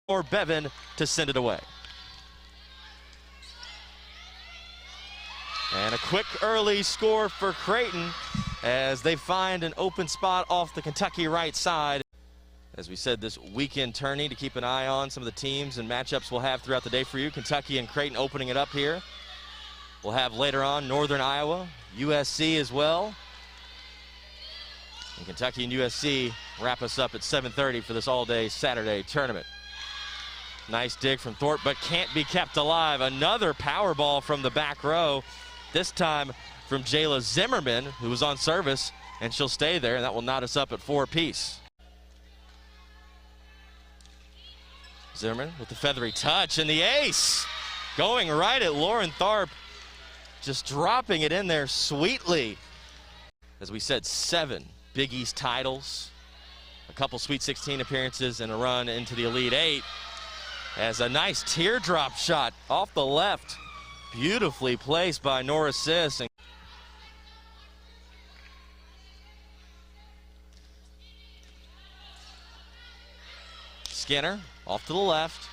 or Bevan to send it away. And a quick early score for Creighton as they find an open spot off the Kentucky right side. As we said, this weekend tourney to keep an eye on some of the teams and matchups we'll have throughout the day for you. Kentucky and Creighton opening it up here. We'll have later on Northern Iowa, USC as well. And Kentucky and USC wrap us up at 7:30 for this all-day Saturday tournament. Nice dig from Thorpe, but can't be kept alive. Another power ball from the back row, this time from Jayla Zimmerman, who was on service, and she'll stay there, and that will knot us up at 4 apiece. Zimmerman with the feathery touch, and the ace going right at Lauren Tharp, just dropping it in there sweetly. As we said, 7 Big East titles, a couple Sweet 16 appearances, and a run into the Elite 8. As a nice teardrop shot off the left, beautifully placed by Nora Sis. Skinner off to the left.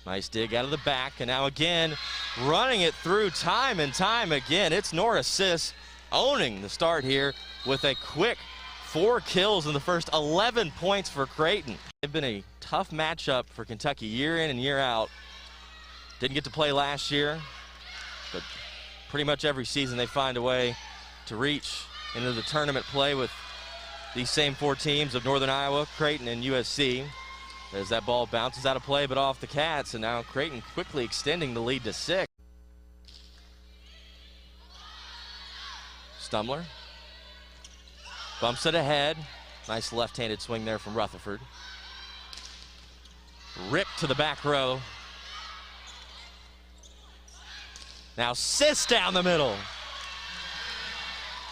Nice dig out of the back, and now again running it through time and time again. It's Nora Sis owning the start here with a quick 4 kills in the first 11 points for Creighton. It's been a tough matchup for Kentucky year in and year out. Didn't get to play last year, but pretty much every season they find a way to reach into the tournament play with these same 4 teams of Northern Iowa, Creighton, and USC. As that ball bounces out of play but off the Cats, and now Creighton quickly extending the lead to 6. Stumler bumps it ahead. Nice left-handed swing there from Rutherford. Ripped to the back row. Now Sis down the middle.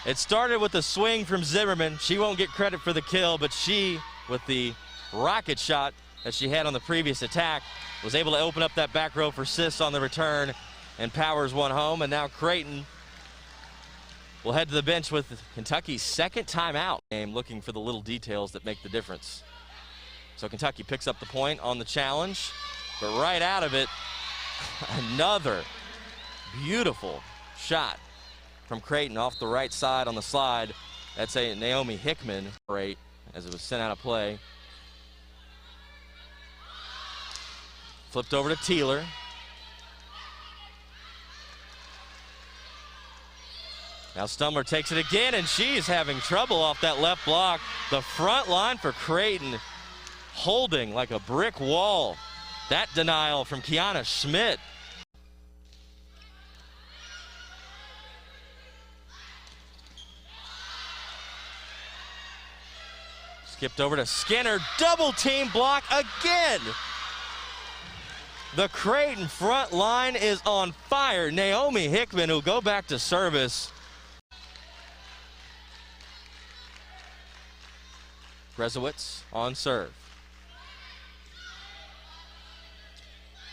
It started with a swing from Zimmerman. She won't get credit for the kill, but she, with the rocket shot that she had on the previous attack, was able to open up that back row for Sis on the return and powers one home. And now Creighton will head to the bench with Kentucky's second timeout game, looking for the little details that make the difference. So Kentucky picks up the point on the challenge, but right out of it, another beautiful shot from Creighton off the right side on the slide. That's a Naomi Hickman rate as it was sent out of play. Flipped over to Teeler. Now Stumler takes it again, and she's having trouble off that left block. The front line for Creighton holding like a brick wall. That denial from Kiana Schmidt. Skipped over to Skinner, double team block again. The Creighton front line is on fire. Naomi Hickman will go back to service. Grezowitz on serve.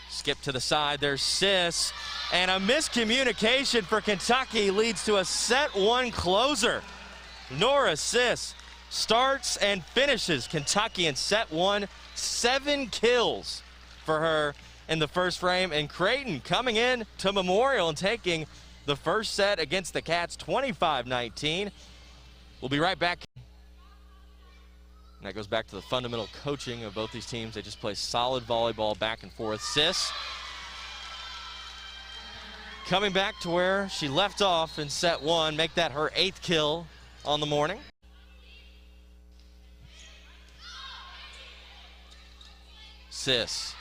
Skip to the side, there's Sis. And a miscommunication for Kentucky leads to a set 1 closer. Nora Sis starts and finishes Kentucky in set 1. 7 kills for her in the first frame, and Creighton coming in to Memorial and taking the first set against the Cats 25-19. We'll be right back. And that goes back to the fundamental coaching of both these teams. They just play solid volleyball back and forth. Sis coming back to where she left off in set 1, make that her 8th kill on the morning. Sis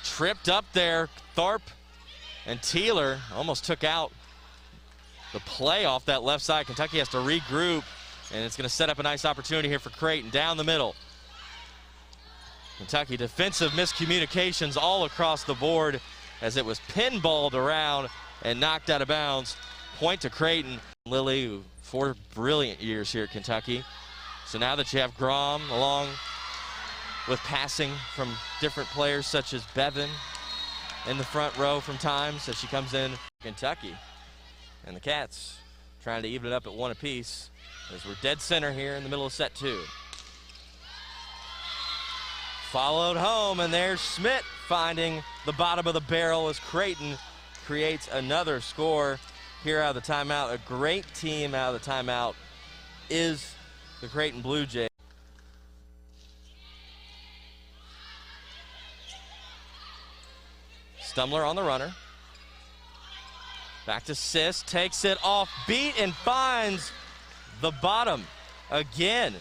tripped up there. Tharp and Teeler almost took out the play off that left side. Kentucky has to regroup, and it's going to set up a nice opportunity here for Creighton down the middle. Kentucky defensive miscommunications all across the board as it was pinballed around and knocked out of bounds. Point to Creighton. Lily, 4 brilliant years here at Kentucky. So now that you have Grom along with passing from different players such as Bevan in the front row from times as she comes in, Kentucky. And the Cats trying to even it up at 1 apiece as we're dead center here in the middle of set 2. Followed home, and there's Schmidt finding the bottom of the barrel as Creighton creates another score here out of the timeout. A great team out of the timeout is the Creighton Blue Jays. Stumler on the runner. Back to Sis, takes it off beat and finds the bottom again.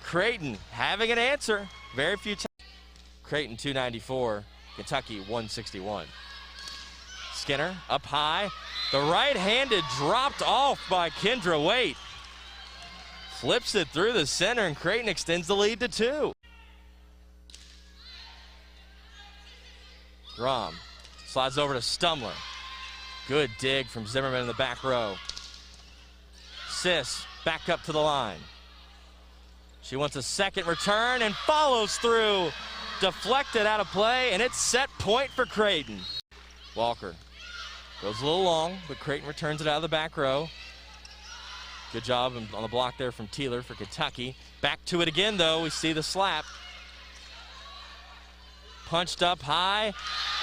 Creighton having an answer. Very few times. Creighton 294, Kentucky 161. Skinner up high. The right-handed dropped off by Kendra Waite. Flips it through the center, and Creighton extends the lead to 2. Grom slides over to Stumler. Good dig from Zimmerman in the back row. Sis back up to the line. She wants a second return and follows through. Deflected out of play, and it's set point for Creighton. Walker goes a little long, but Creighton returns it out of the back row. Good job on the block there from Teeler for Kentucky. Back to it again, though. We see the slap. Punched up high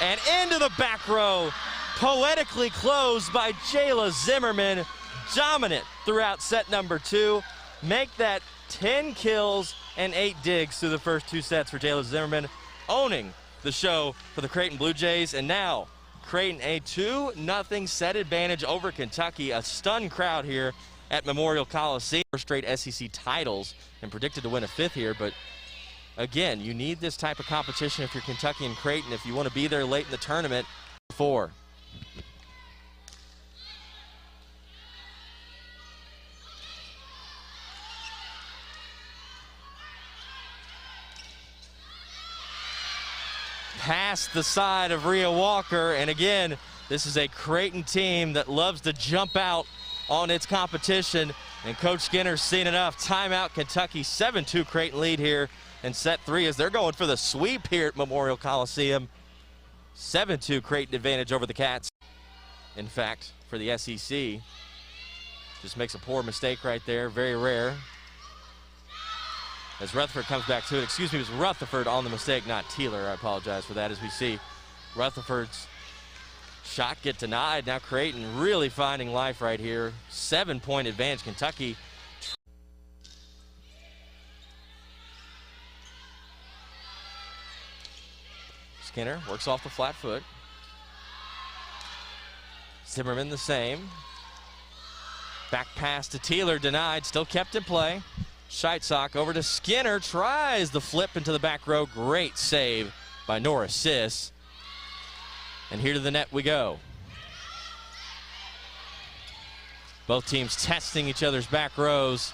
and into the back row. Poetically closed by Jayla Zimmerman. Dominant throughout set number 2. Make that 10 kills and 8 digs through the first 2 sets for Jayla Zimmerman, owning the show for the Creighton Blue Jays. And now Creighton a 2-0 set advantage over Kentucky. A stunned crowd here at Memorial Coliseum. Straight SEC titles and predicted to win a 5th here, but again, you need this type of competition if you're Kentucky and Creighton if you want to be there late in the tournament. 4. Past the side of Rhea Walker, and again, this is a Creighton team that loves to jump out on its competition, and Coach Skinner's seen enough. Timeout, Kentucky, 7-2 Creighton lead here in set 3 as they're going for the sweep here at Memorial Coliseum. 7-2 Creighton advantage over the Cats. In fact, for the SEC, just makes a poor mistake right there, very rare. As Rutherford comes back to it, excuse me, it was Rutherford on the mistake, not Teeler. I apologize for that. As we see Rutherford's shot get denied. Now Creighton really finding life right here. 7-point advantage, Kentucky. Skinner works off the flat foot. Zimmerman the same. Back pass to Teeler, denied, still kept in play. Scheitzock over to Skinner, tries the flip into the back row. Great save by Nora Sis. And here to the net we go. Both teams testing each other's back rows.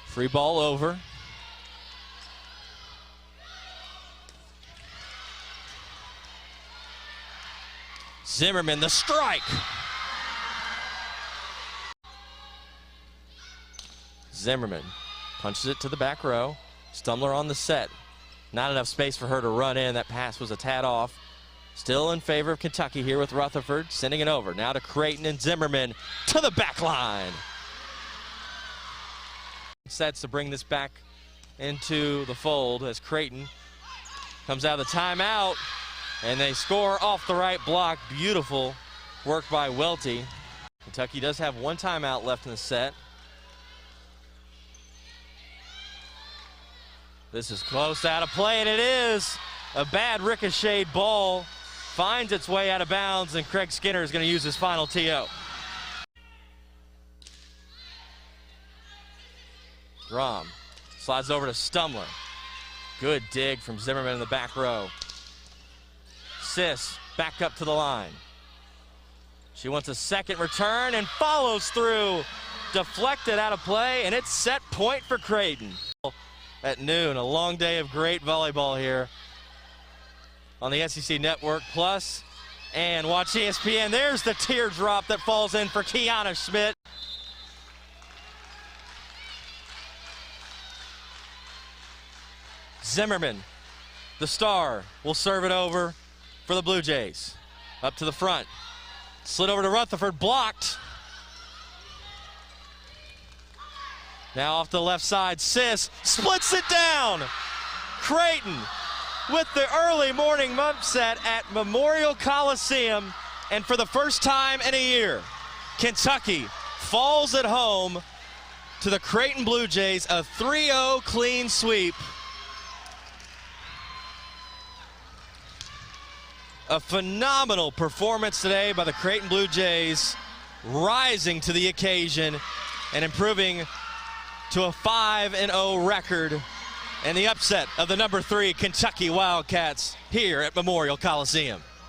Free ball over. Zimmerman, the strike. Zimmerman punches it to the back row. Stumler on the set. Not enough space for her to run in. That pass was a tad off. Still in favor of Kentucky here with Rutherford sending it over. Now to Creighton and Zimmerman to the back line. Sets to bring this back into the fold as Creighton comes out of the timeout, and they score off the right block. Beautiful work by Welty. Kentucky does have 1 timeout left in the set. This is close out of play, and it is a bad ricocheted ball. Finds its way out of bounds, and Craig Skinner is going to use his final TO. Grom slides over to Stumler. Good dig from Zimmerman in the back row. Sis back up to the line. She wants a second return and follows through. Deflected out of play, and it's set point for Creighton. At noon, a long day of great volleyball here on the SEC Network Plus. And watch ESPN. There's the teardrop that falls in for Kiana Schmidt. Zimmerman, the star, will serve it over for the Blue Jays. Up to the front. Slid over to Rutherford, blocked. Now off the left side, Sis splits it down. Creighton with the early morning upset at Memorial Coliseum. And for the first time in a year, Kentucky falls at home to the Creighton Blue Jays, a 3-0 clean sweep. A phenomenal performance today by the Creighton Blue Jays, rising to the occasion and improving to a 5-0 record, and the upset of the number 3 Kentucky Wildcats here at Memorial Coliseum.